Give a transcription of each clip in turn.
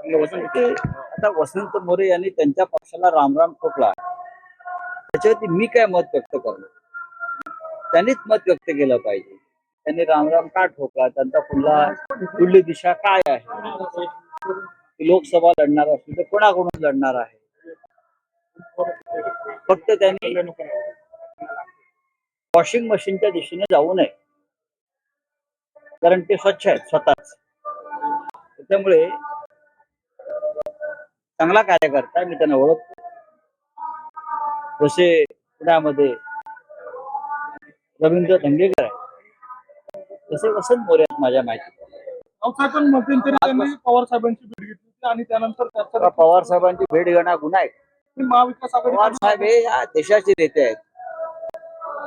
ते आता वसंत मोरे यांनी त्यांच्या पक्षाला रामराम ठोकला, त्याच्यावरती मी काय मत व्यक्त करणार? त्यांनीच मत व्यक्त केलं पाहिजे. त्यांनी रामराम का ठोकला, त्यांचा पुढली दिशा काय आहे, लोकसभा लढणार असतील तर कोणाकडून लढणार आहे? फक्त त्यांनी वॉशिंग मशीनच्या दिशेने जाऊ नये, कारण ते स्वच्छ आहेत स्वतःच. त्यामुळे चांगला कार्यकर्ता मी त्यांना ओळखतो. जसे पुण्यामध्ये रवींद्र धंगेकर आहे, तसे वसंत मोरे आहेत माझ्या माहिती. पण मध्यंतरी त्यांनी पवार साहेबांची भेट घेतली होती आणि त्यानंतर पवार साहेबांची भेट घेणं गुन्हा आहे. महाविकास आघाडी पवार साहेब हे या देशाचे नेते आहेत,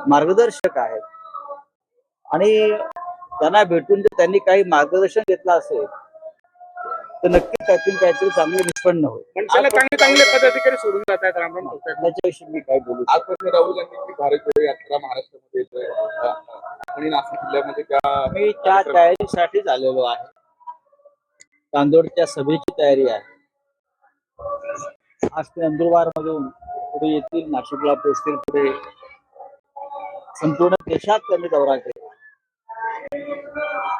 मार्गदर्शक आहेत, आणि त्यांना भेटून जर त्यांनी काही मार्गदर्शन घेतलं असेल तर नक्कीच त्यातून काहीतरी चांगलं निष्पन्न होईल. पण चांगले पदाधिकारी सोडून जात आहेत रामराम ठोकतात. त्याच्याविषयी मी काय बोलू? आजपासून राहुल गांधींची भारत जोडो यात्रा महाराष्ट्रामध्ये येतोय आणि नाशिक जिल्ह्यामध्ये मी त्या तयारीसाठीच आलेलो आहे. चांदोडच्या सभेची तयारी आहे. आज ते नंदुरबार मधून पुढे येतील, नाशिकला पोहोचतील, पुढे संपूर्ण देशात त्यांनी दौरा केला.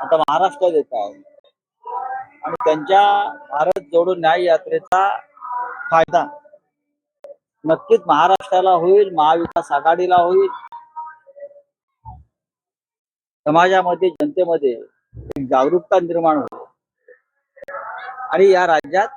आता महाराष्ट्रात येत आहे आणि त्यांच्या भारत जोडो न्याय यात्रेचा फायदा नक्कीच महाराष्ट्राला होईल, महाविकास आघाडीला होईल, समाजामध्ये जनतेमध्ये एक जागरूकता निर्माण होईल आणि या राज्यात